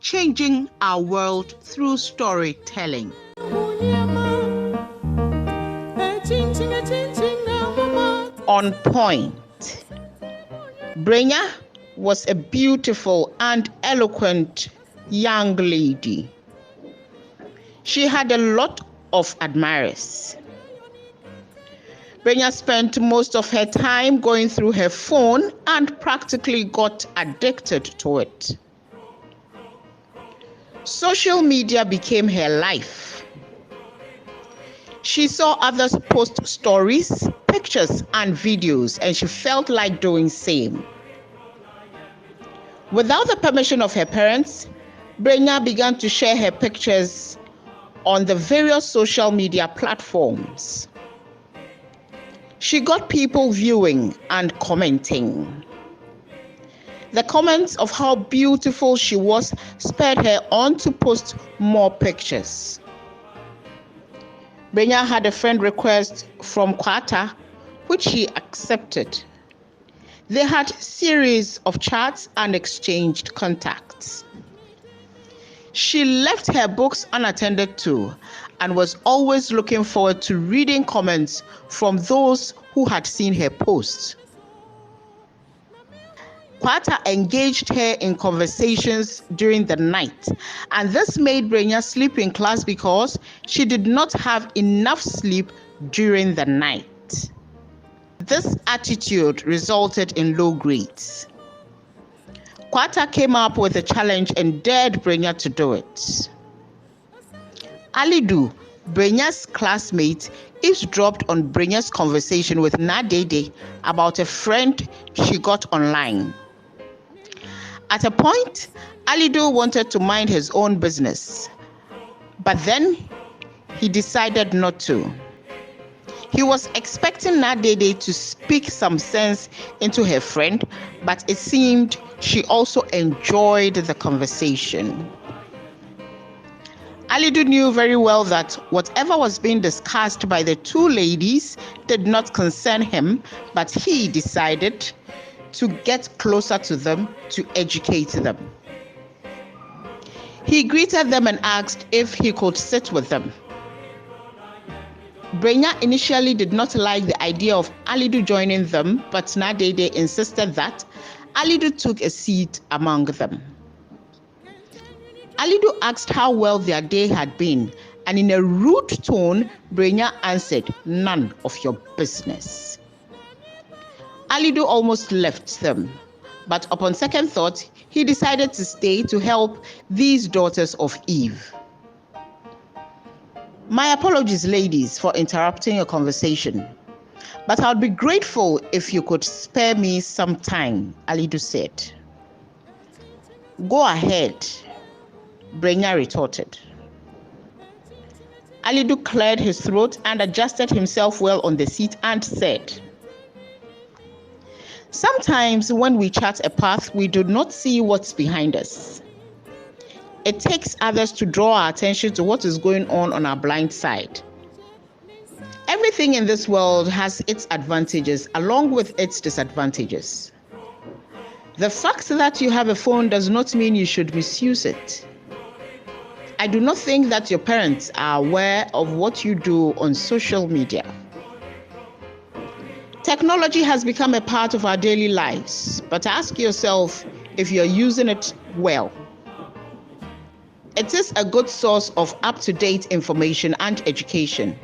changing our world through storytelling. On point. Brenya was a beautiful and eloquent young lady. She had a lot of admirers. Brenya spent most of her time going through her phone and practically got addicted to it. Social media became her life. She saw others post stories, pictures, and videos, and she felt like doing same. Without the permission of her parents, Brenya began to share her pictures on the various social media platforms. She got people viewing and commenting. The comments of how beautiful she was spurred her on to post more pictures. Brenya had a friend request from Kwata, which she accepted. They had series of chats and exchanged contacts. She left her books unattended to and was always looking forward to reading comments from those who had seen her posts. Kwata engaged her in conversations during the night, and this made Brenya sleep in class because she did not have enough sleep during the night. This attitude resulted in low grades. Kwata came up with a challenge and dared Brenya to do it. Alidu, Brenya's classmate, eavesdropped on Brenya's conversation with Nadede about a friend she got online. At a point, Alidu wanted to mind his own business, but then he decided not to. He was expecting Nadede to speak some sense into her friend, but it seemed she also enjoyed the conversation. Alidu knew very well that whatever was being discussed by the two ladies did not concern him, but he decided to get closer to them to educate them. He greeted them and asked if he could sit with them. Brenya initially did not like the idea of Alidu joining them, but Nadede insisted that Alidu took a seat among them. Alidu asked how well their day had been, and in a rude tone, Brenya answered, "None of your business." Alidu almost left them, but upon second thought, he decided to stay to help these daughters of Eve. My apologies, ladies, for interrupting your conversation, but I'd be grateful if you could spare me some time, Alidu said. Go ahead, Brenya retorted. Alidu cleared his throat and adjusted himself well on the seat and said, "Sometimes when we chart a path, we do not see what's behind us. It takes others to draw our attention to what is going on our blind side. Everything in this world has its advantages along with its disadvantages. The fact that you have a phone does not mean you should misuse it. I do not think that your parents are aware of what you do on social media. Technology has become a part of our daily lives, but ask yourself if you're using it well. It is a good source of up-to-date information and education.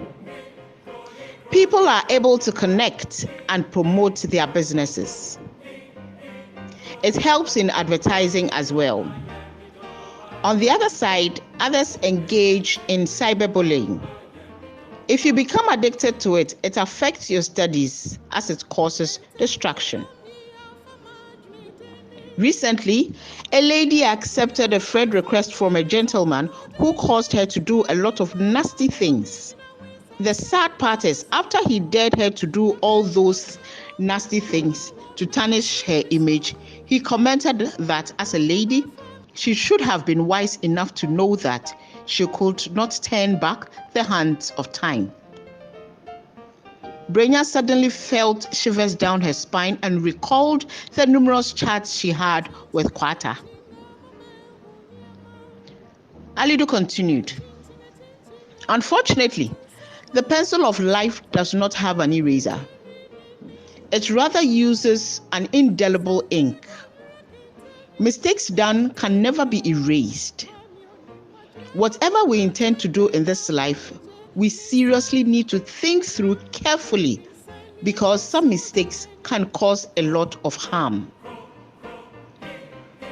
People are able to connect and promote their businesses. It helps in advertising as well. On the other side, others engage in cyberbullying. If you become addicted to it, it affects your studies as it causes distraction. Recently, a lady accepted a friend request from a gentleman who caused her to do a lot of nasty things. The sad part is, after he dared her to do all those nasty things to tarnish her image, he commented that as a lady, she should have been wise enough to know that she could not turn back the hands of time. Brenya suddenly felt shivers down her spine and recalled the numerous chats she had with Kwata. Alidu continued, "Unfortunately, the pencil of life does not have an eraser. It rather uses an indelible ink. Mistakes done can never be erased. Whatever we intend to do in this life, we seriously need to think through carefully because some mistakes can cause a lot of harm.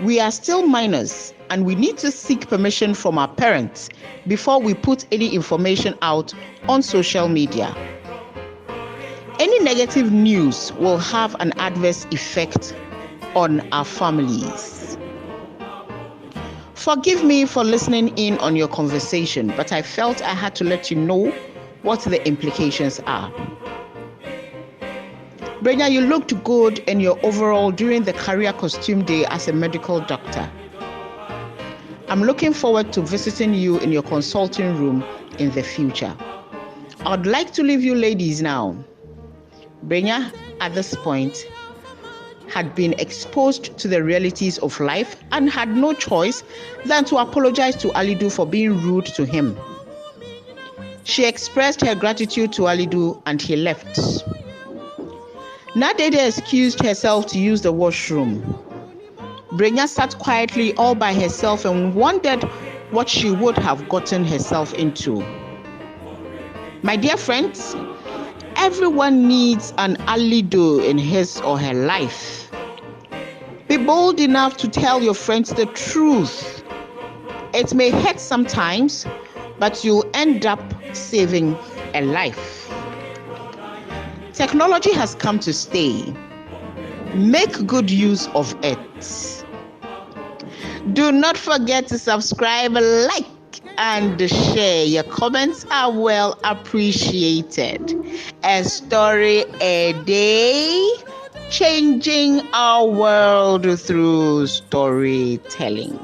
We are still minors and we need to seek permission from our parents before we put any information out on social media. Any negative news will have an adverse effect on our families." Forgive me for listening in on your conversation, but I felt I had to let you know what the implications are. Brenda, you looked good in your overall during the career costume day as a medical doctor. I'm looking forward to visiting you in your consulting room in the future. I'd like to leave you ladies now. Brenda, at this point, had been exposed to the realities of life and had no choice than to apologize to Alidu for being rude to him. She expressed her gratitude to Alidu and he left. Nadede excused herself to use the washroom. Brenya sat quietly all by herself and wondered what she would have gotten herself into. My dear friends, everyone needs an Alidu in his or her life. Be bold enough to tell your friends the truth. It may hurt sometimes, but you'll end up saving a life. Technology has come to stay. Make good use of it. Do not forget to subscribe, like, and share. Your comments are well appreciated. A story a day, changing our world through storytelling.